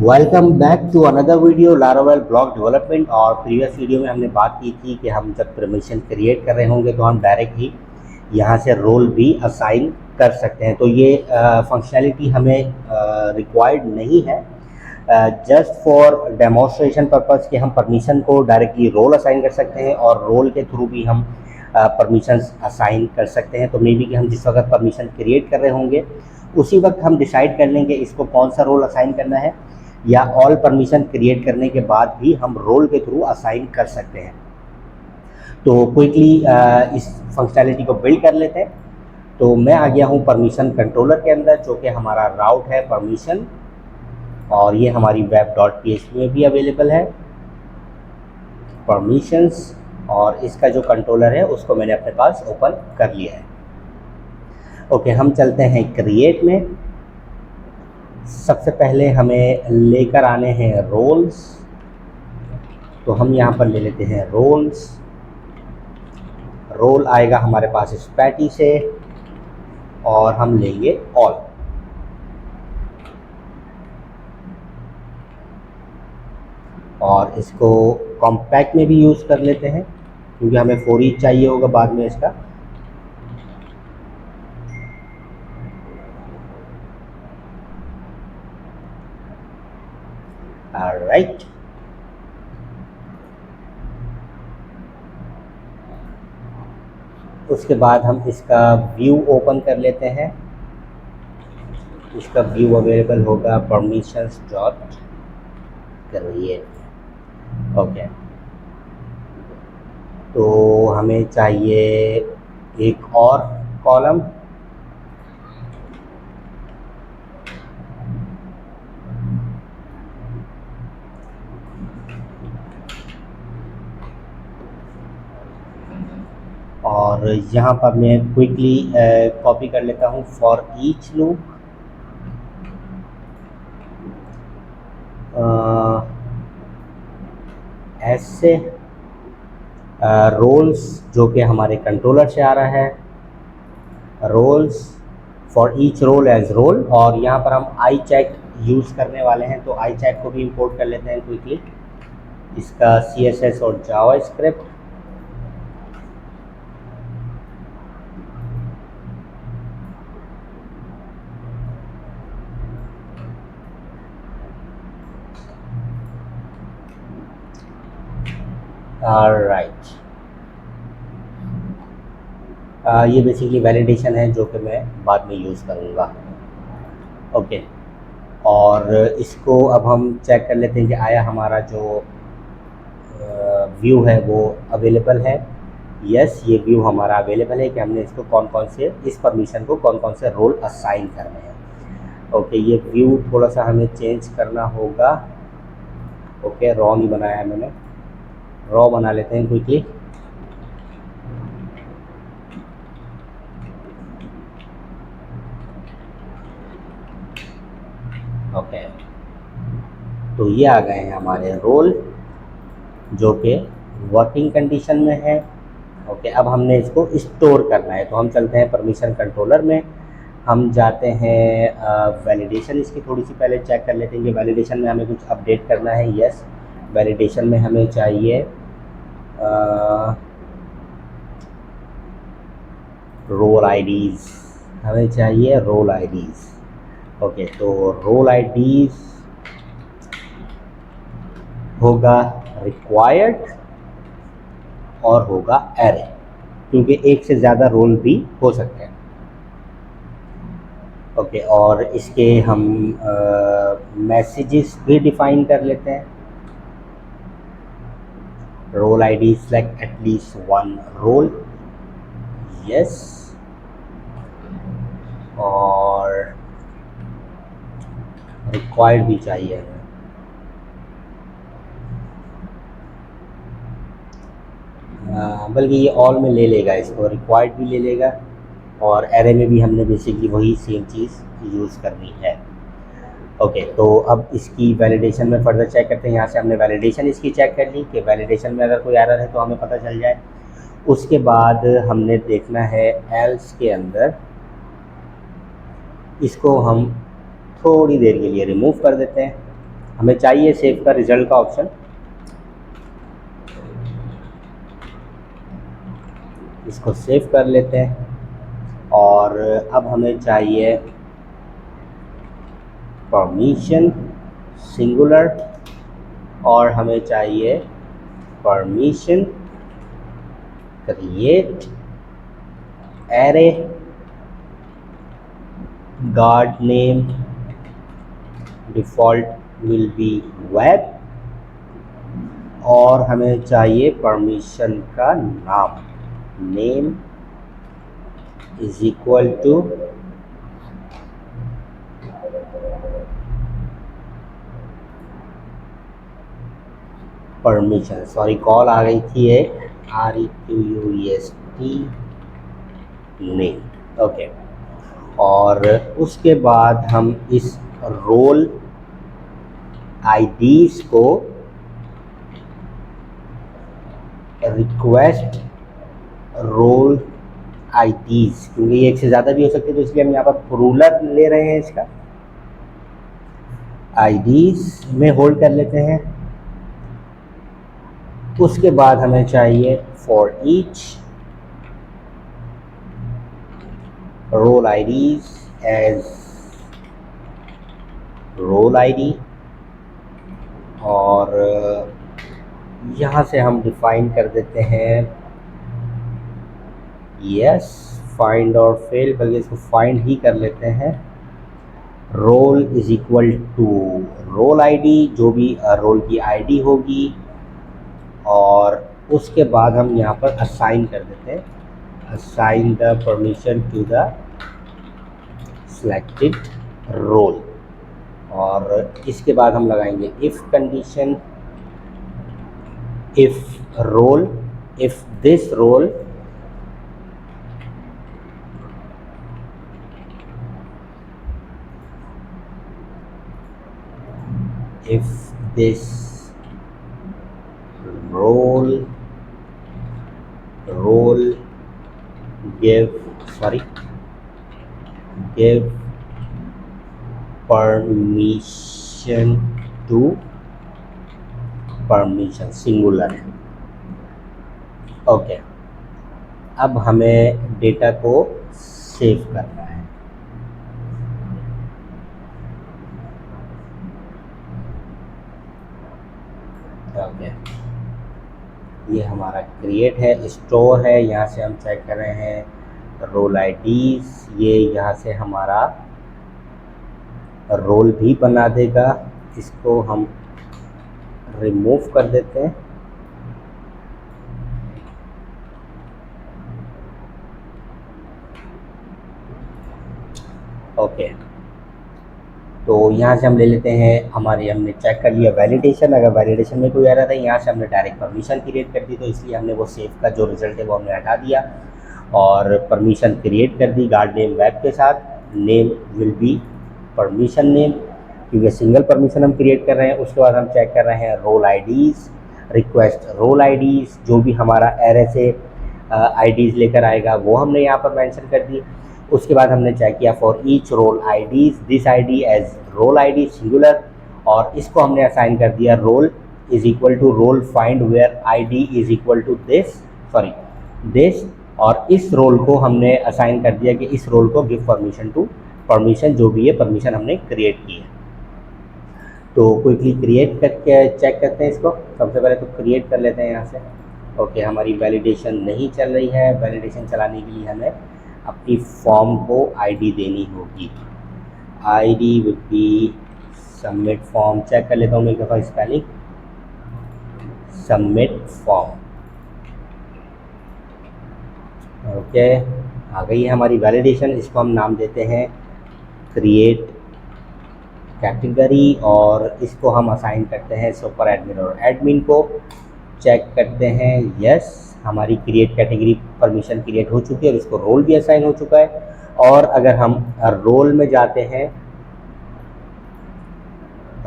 Welcome back to another video Laravel blog development. और previous video में हमने बात की थी कि हम जब परमिशन क्रिएट कर रहे होंगे तो हम डायरेक्ट ही यहाँ से रोल भी असाइन कर सकते हैं। तो ये फंक्शनैलिटी हमें रिक्वायर्ड नहीं है, जस्ट फॉर डेमोन्स्ट्रेशन पर्पस कि हम परमिशन को डायरेक्टली रोल असाइन कर सकते हैं और रोल के थ्रू भी हम परमिशंस असाइन कर सकते हैं। तो मे बी कि हम जिस वक्त परमिशन क्रिएट कर रहे होंगे उसी वक्त हम डिसाइड कर लेंगे इसको कौन सा रोल असाइन करना है, या ऑल परमिशन क्रिएट करने के बाद भी हम रोल के थ्रू असाइन कर सकते हैं। तो क्विकली इस फंक्शनैलिटी को बिल्ड कर लेते हैं। तो मैं आ गया हूँ परमिशन कंट्रोलर के अंदर, जो कि हमारा राउट है परमिशन, और ये हमारी web.php में भी अवेलेबल है परमिशंस, और इसका जो कंट्रोलर है उसको मैंने अपने पास ओपन कर लिया है। ओके, हम चलते हैं क्रिएट में। सबसे पहले हमें लेकर आने हैं रोल्स, तो हम यहाँ पर ले लेते हैं रोल्स। रोल आएगा हमारे पास स्पैटी से और हम लेंगे ऑल। और इसको कॉम्पैक्ट में भी यूज़ कर लेते हैं क्योंकि हमें फॉर ईच चाहिए होगा बाद में इसका। राइट, उसके बाद हम इसका व्यू ओपन कर लेते हैं। इसका व्यू अवेलेबल होगा परमिशंस डॉट क्रिएट। ओके, तो हमें चाहिए एक और कॉलम। और यहाँ पर मैं क्विकली कॉपी कर लेता हूँ फॉर ईच लूप। ऐसे रोल्स जो कि हमारे कंट्रोलर से आ रहा है, roles for each role as role. और यहाँ पर हम आई चेक यूज़ करने वाले हैं, तो आई चेक को भी इंपोर्ट कर लेते हैं क्विकली। इसका CSS और जावा स्क्रिप्ट। राइट, ये बेसिकली वैलिडेशन है जो कि मैं बाद में यूज़ करूँगा। ओके, और इसको अब हम चेक कर लेते हैं कि आया हमारा जो व्यू है वो अवेलेबल है। यस, ये व्यू हमारा अवेलेबल है कि हमने इसको कौन कौन से, इस परमिशन को कौन कौन से रोल असाइन करने हैं। ओके, ये व्यू थोड़ा सा हमें चेंज करना होगा। ओके, रॉ नहीं बनाया है मैंने, रॉ बना लेते हैं क्विकली। ओके, तो ये आ गए हैं हमारे रोल जो कि वर्किंग कंडीशन में है। ओके, अब हमने इसको स्टोर करना है, तो हम चलते हैं परमिशन कंट्रोलर में। हम जाते हैं वैलिडेशन, इसकी थोड़ी सी पहले चेक कर लेते हैं कि वैलिडेशन में हमें कुछ अपडेट करना है। यस, वैलिडेशन में हमें चाहिए रोल आईडीज़, हमें चाहिए रोल आईडीज़। ओके, तो रोल आईडीज़ होगा रिक्वायर्ड और होगा एरे, क्योंकि एक से ज़्यादा रोल भी हो सकते हैं। ओके, और इसके हम मैसेजेस भी डिफाइन कर लेते हैं। Role ID select at least one role. Yes, और रिक्वायर्ड भी चाहिए हमें। बल्कि ये ऑल में ले लेगा, इसको रिक्वायर्ड भी ले लेगा, और एरे में भी हमने बेसिकली वही सेम चीज़ यूज़ करनी है। ओके, तो अब इसकी वैलिडेशन में फर्दर चेक करते हैं। यहाँ से हमने वैलिडेशन इसकी चेक कर ली कि वैलिडेशन में अगर कोई एरर है तो हमें पता चल जाए। उसके बाद हमने देखना है एल्स के अंदर, इसको हम थोड़ी देर के लिए रिमूव कर देते हैं। हमें चाहिए सेव का रिजल्ट का ऑप्शन, इसको सेव कर लेते हैं। और अब हमें चाहिए परमिशन सिंगुलर, और हमें चाहिए permission create array, guard name default will be web, और हमें चाहिए परमिशन का नाम, name is equal to permission, sorry call आ गई थी एक, REQUEST नेम, ओके। और उसके बाद हम इस रोल आईडीज़ को रिक्वेस्ट रोल आईडीज़, क्योंकि एक से ज़्यादा भी हो सकते हैं तो इसलिए हम यहाँ पर प्लूरल ले रहे हैं, इसका आईडीज़ में होल्ड कर लेते हैं। उसके बाद हमें चाहिए for each role IDs as role ID, और यहाँ से हम डिफाइन कर देते हैं यस फाइंड और फेल, बल्कि इसको फाइंड ही कर लेते हैं। Role is equal to role ID, जो भी रोल की आईडी होगी, और उसके बाद हम यहाँ पर असाइन कर देते हैं, assign the permission to the selected role. और इसके बाद हम लगाएंगे if condition, if role, if this role if this role give permission to permission singular है, ओके। अब हमें डेटा को सेव करना है, ओके। ये हमारा क्रिएट है, स्टोर है, यहाँ से हम चेक कर रहे हैं रोल आईडीज़, ये यहाँ से हमारा रोल भी बना देगा, इसको हम रिमूव कर देते हैं, ओके। तो यहाँ से हम ले लेते हैं हमारे, हमने चेक कर लिया वैलिडेशन, अगर वैलिडेशन में कोई एरर है यहाँ से हमने डायरेक्ट परमिशन क्रिएट कर दी, तो इसलिए हमने वो सेव का जो रिजल्ट है वो हमने हटा दिया और परमिशन क्रिएट कर दी गार्ड नेम वेब के साथ। Name will be permission name, क्योंकि सिंगल परमिशन हम क्रिएट कर रहे हैं। उसके बाद हम चेक कर रहे हैं role IDs, request role IDs, जो भी हमारा एरे से आईडीज़ लेकर आएगा वो हमने यहाँ पर मेंशन कर दी। उसके बाद हमने चेक किया for each role IDs this ID as role ID singular, और इसको हमने असाइन कर दिया role is equal to role find where ID is equal to this, और इस रोल को हमने असाइन कर दिया कि इस रोल को गिव परमिशन टू परमिशन, जो भी है परमिशन हमने क्रिएट की है। तो क्विकली क्रिएट करके चेक करते हैं इसको। सबसे पहले तो क्रिएट कर लेते हैं यहाँ से, ओके। हमारी वैलिडेशन नहीं चल रही है, वैलिडेशन चलाने के लिए हमें अपनी फॉर्म को आईडी देनी होगी। ID will be submit form, check कर लेता हूँ मैं एक दफ़ा स्पेलिंग, सबमिट फॉर्म, ओके। आ गई है हमारी वैलिडेशन। इसको हम नाम देते हैं क्रिएट कैटेगरी, और इसको हम असाइन करते हैं सुपर एडमिन, और एडमिन को चेक करते हैं यस हमारी क्रिएट कैटेगरी परमिशन क्रिएट हो चुकी है और इसको रोल भी असाइन हो चुका है। और अगर हम रोल में जाते हैं,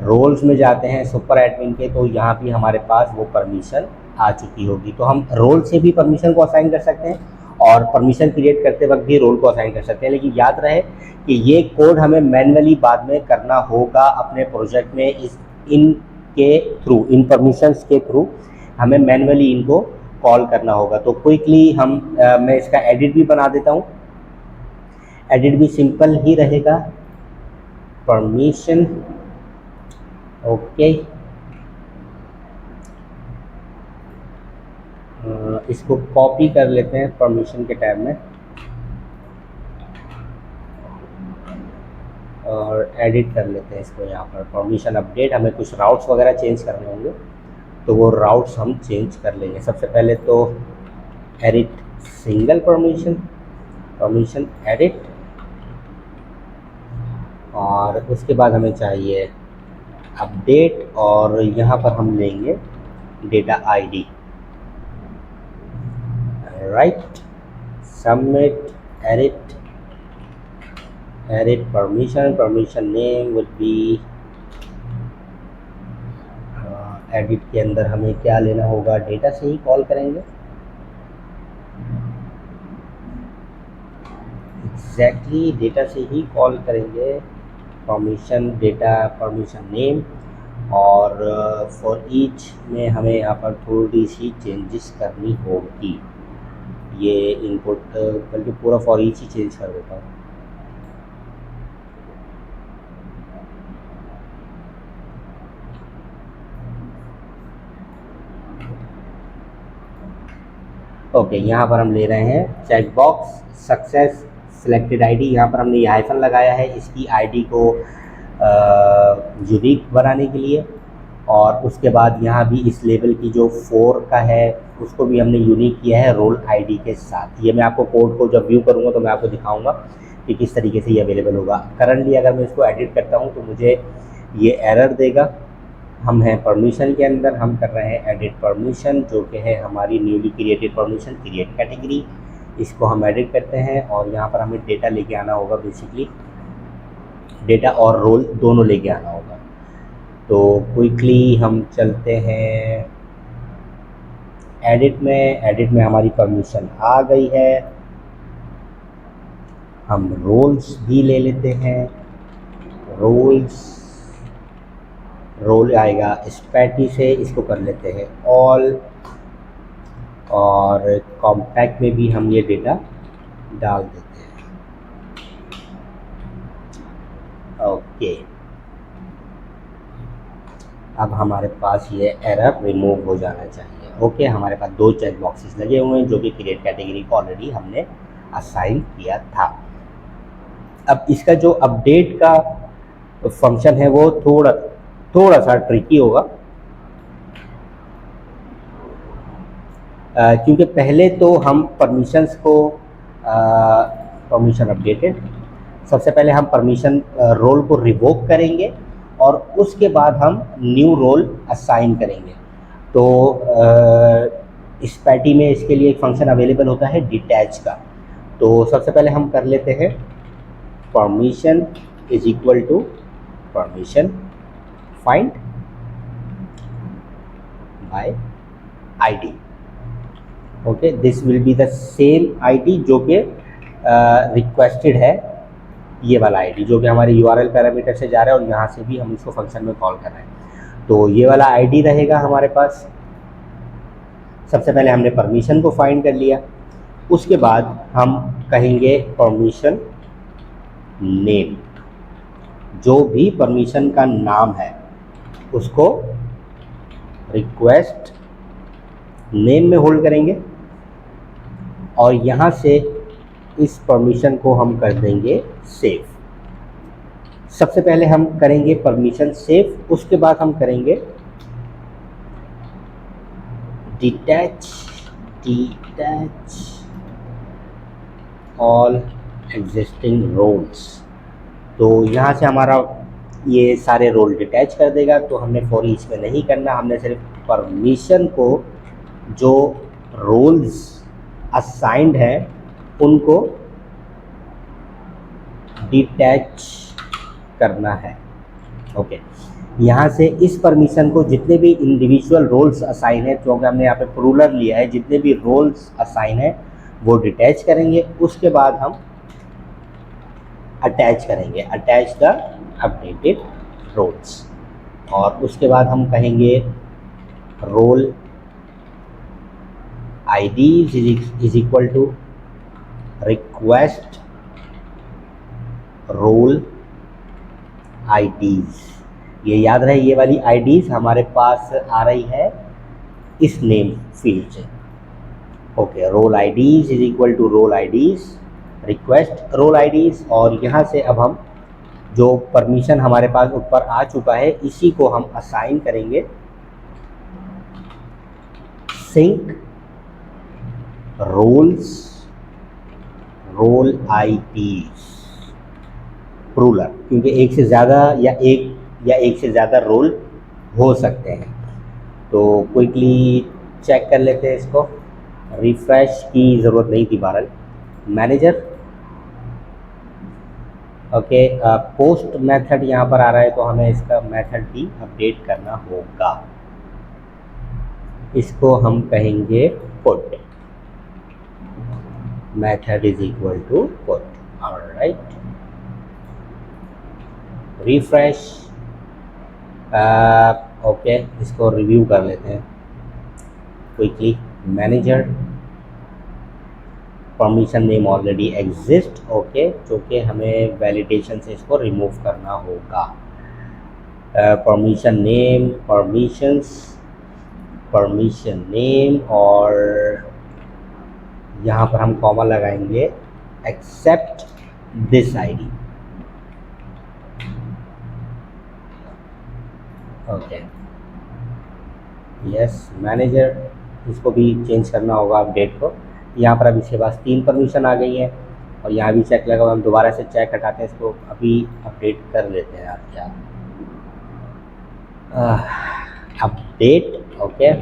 रोल्स में जाते हैं सुपर एडमिन के, तो यहाँ भी हमारे पास वो परमिशन आ चुकी होगी। तो हम रोल से भी परमिशन को असाइन कर सकते हैं और परमिशन क्रिएट करते वक्त भी रोल को असाइन कर सकते हैं। लेकिन याद रहे कि ये कोड हमें मैन्युअली बाद में करना होगा अपने प्रोजेक्ट में। इस इन परमिशंस के थ्रू हमें मैन्युअली इनको कॉल करना होगा। तो क्विकली मैं इसका एडिट भी बना देता हूँ। एडिट भी सिंपल ही रहेगा, परमिशन, ओके। इसको कॉपी कर लेते हैं परमिशन के टैब में और एडिट कर लेते हैं इसको यहाँ पर। परमिशन अपडेट, हमें कुछ राउट्स वगैरह चेंज करने होंगे तो वो राउट्स हम चेंज कर लेंगे। सबसे पहले तो edit single permission, permission edit, और उसके बाद हमें चाहिए अपडेट और यहाँ पर हम लेंगे data ID, right. Submit, edit permission name would be edit के अंदर हमें क्या लेना होगा, डेटा से ही कॉल करेंगे, एग्जैक्टली डेटा से ही कॉल करेंगे। परमिशन डेटा, परमिशन नेम, और फॉर ईच में हमें यहाँ पर थोड़ी सी चेंजेस करनी होगी। ये इनपुट बल्कि पूरा फॉर ईच ही चेंज कर देता हूँ। ओके, यहाँ पर हम ले रहे हैं check box success selected ID. यहाँ पर हमने ये हाइफन लगाया है इसकी आईडी को यूनिक बनाने के लिए, और उसके बाद यहाँ भी इस लेवल की जो 4 का है उसको भी हमने यूनिक किया है रोल आईडी के साथ। ये मैं आपको कोड को जब व्यू करूँगा तो मैं आपको दिखाऊंगा कि किस तरीके से ये अवेलेबल होगा। करंटली अगर मैं इसको एडिट करता हूँ तो मुझे ये एरर देगा। हम हैं परमिशन के अंदर, हम कर रहे हैं एडिट परमिशन, जो कि है हमारी newly created permission, create category. इसको हम एडिट करते हैं और यहाँ पर हमें डेटा लेके आना होगा, बेसिकली डेटा और रोल दोनों लेके आना होगा। तो क्विकली हम चलते हैं एडिट में हमारी परमिशन आ गई है। हम रोल्स भी ले लेते हैं, रोल आएगा स्पैटी से, इसको कर लेते हैं ऑल, और कॉम्पैक्ट में भी हम ये डेटा डाल देते हैं, ओके। अब हमारे पास ये एरर रिमूव हो जाना चाहिए, ओके। हमारे पास 2 चेक बॉक्सेस लगे हुए हैं जो कि क्रिएट कैटेगरी को ऑलरेडी हमने असाइन किया था। अब इसका जो अपडेट का फंक्शन है वो थोड़ा सा ट्रिकी होगा, क्योंकि पहले तो हम परमिशंस को परमिशन अपडेटेड, सबसे पहले हम परमिशन रोल को रिवोक करेंगे और उसके बाद हम न्यू रोल असाइन करेंगे। तो स्पैटी में इसके लिए एक फंक्शन अवेलेबल होता है डिटैच का। तो सबसे पहले हम कर लेते हैं permission is equal to permission find by ID, okay. This will be the same ID जो कि रिक्वेस्टेड है, ये वाला आईडी जो कि हमारे यूआरएल पैरामीटर से जा रहा है और यहाँ से भी हम इसको फंक्शन में कॉल कर रहे हैं। तो ये वाला आईडी रहेगा हमारे पास। सबसे पहले हमने परमिशन को फाइंड कर लिया, उसके बाद हम कहेंगे परमिशन नेम, जो भी परमिशन का नाम है उसको रिक्वेस्ट नेम में होल्ड करेंगे और यहाँ से इस परमिशन को हम कर देंगे सेव। सबसे पहले हम करेंगे परमिशन सेव, उसके बाद हम करेंगे डिटैच ऑल एग्जिस्टिंग रोल्स। तो यहाँ से हमारा ये सारे रोल डिटैच कर देगा। तो हमने फॉर ईच में नहीं करना, हमने सिर्फ परमिशन को जो रोल्स असाइंड हैं उनको डिटैच करना है, ओके। यहाँ से इस परमिशन को जितने भी इंडिविजुअल रोल्स असाइन है, क्योंकि हमने यहाँ पे प्लूरल लिया है, जितने भी रोल्स असाइन है वो डिटैच करेंगे। उसके बाद हम अटैच करेंगे, अटैच द अपडेटेड रोल्स, और उसके बाद हम कहेंगे role ID is equal to request role IDs। ये याद रहे, ये वाली IDs हमारे पास आ रही है इस नेम फील्ड से। Okay, role IDs is equal to role IDs request role IDs। और यहाँ से अब हम जो परमिशन हमारे पास ऊपर आ चुका है इसी को हम असाइन करेंगे sync roles role IDs ruler, क्योंकि एक से ज़्यादा या एक से ज़्यादा रोल हो सकते हैं। तो क्विकली चेक कर लेते हैं इसको, रिफ्रेश की ज़रूरत नहीं थी बहरहाल। मैनेजर, ओके, पोस्ट मेथड यहाँ पर आ रहा है तो हमें इसका मेथड भी अपडेट करना होगा। इसको हम कहेंगे put, method is equal to put. Alright, refresh. Okay, इसको रिव्यू कर लेते हैं quickly. Manager, permission name already exist, okay, जो कि हमें वैलिडेशन से इसको रिमूव करना होगा। परमिशन नेम, परमिशन नेम, और यहाँ पर हम कॉमा लगाएंगे except this ID। Okay, yes, manager, इसको भी चेंज करना होगा अपडेट को। यहाँ पर अब इसके पास 3 परमिशन आ गई हैं और यहाँ भी चेक लगा हुआ। हम दोबारा से चेक हटाते हैं, इसको अभी अपडेट कर लेते हैं आप। क्या अपडेट, ओके,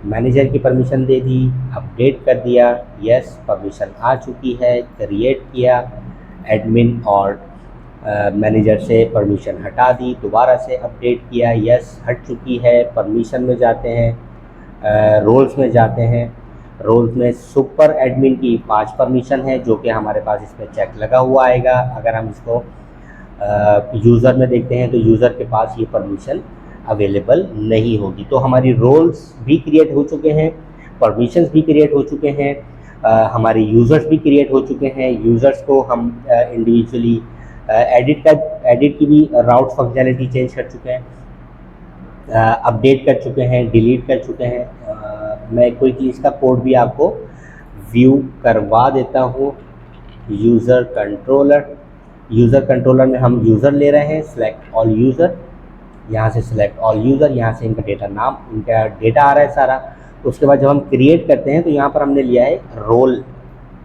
मैनेजर की परमिशन दे दी, अपडेट कर दिया, यस, परमिशन आ चुकी है, क्रिएट किया एडमिन, और मैनेजर से परमिशन हटा दी, दोबारा से अपडेट किया, यस, हट चुकी है। परमिशन में जाते हैं, रोल्स में जाते हैं। रोल्स में सुपर एडमिन की 5 परमिशन है जो कि हमारे पास इस पर चेक लगा हुआ आएगा। अगर हम इसको यूज़र में देखते हैं तो यूज़र के पास ये परमिशन अवेलेबल नहीं होगी। तो हमारी रोल्स भी क्रिएट हो चुके हैं, परमिशंस भी क्रिएट हो चुके हैं, हमारे यूज़र्स भी क्रिएट हो चुके हैं। यूज़र्स को हम इंडिविजुअली एडिट की भी राउट फंक्शनैलिटी चेंज कर चुके हैं, अपडेट कर चुके हैं, डिलीट कर चुके हैं। मैं कोई चीज़ का कोड भी आपको व्यू करवा देता हूँ। यूज़र कंट्रोलर में हम यूज़र ले रहे हैं, सेलेक्ट ऑल यूज़र, यहाँ से सेलेक्ट ऑल यूज़र, यहाँ से इनका डेटा नाम, इनका डेटा आ रहा है सारा। उसके बाद जब हम क्रिएट करते हैं तो यहाँ पर हमने लिया है रोल,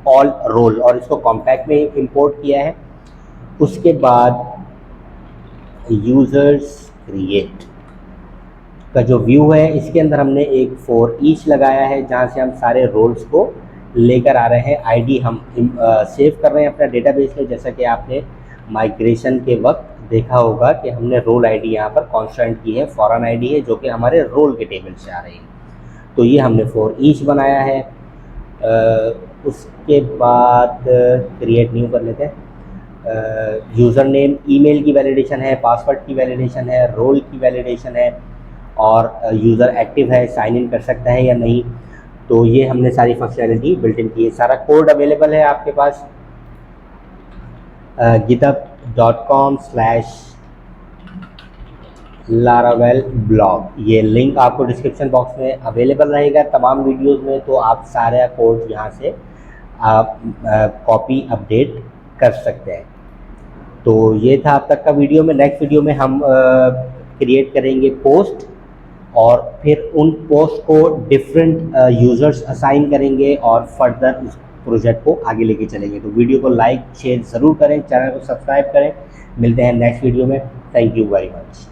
ऑल रोल, और इसको कॉम्पैक्ट में इंपोर्ट किया है। उसके बाद यूज़र्स क्रिएट का जो व्यू है इसके अंदर हमने एक फॉर ईच लगाया है जहाँ से हम सारे रोल्स को लेकर आ रहे हैं। आईडी हम सेव कर रहे हैं अपना डेटाबेस में, जैसा कि आपने माइग्रेशन के वक्त देखा होगा कि हमने रोल आईडी यहाँ पर कांस्टेंट की है, फॉरेन आईडी है जो कि हमारे रोल के टेबल से आ रही है। तो ये हमने फॉर ईच बनाया है। उसके बाद क्रिएट न्यू कर लेते हैं। यूज़र नेम, ईमेल की वैलिडेशन है, पासवर्ड की वैलिडेशन है, रोल की वैलिडेशन है, और यूज़र एक्टिव है, साइन इन कर सकता है या नहीं। तो ये हमने सारी फंक्शनैलिटी बिल्ट इन की है। सारा कोड अवेलेबल है आपके पास github.com/laravel blog, ये लिंक आपको डिस्क्रिप्शन बॉक्स में अवेलेबल रहेगा तमाम वीडियोस में। तो आप सारा कोड यहाँ से आप कॉपी अपडेट कर सकते हैं। तो ये था अब तक का वीडियो में। नेक्स्ट वीडियो में हम क्रिएट करेंगे पोस्ट, और फिर उन पोस्ट को डिफरेंट यूज़र्स असाइन करेंगे और फर्दर उस प्रोजेक्ट को आगे लेके चलेंगे। तो वीडियो को लाइक शेयर ज़रूर करें, चैनल को सब्सक्राइब करें। मिलते हैं नेक्स्ट वीडियो में। Thank you very much.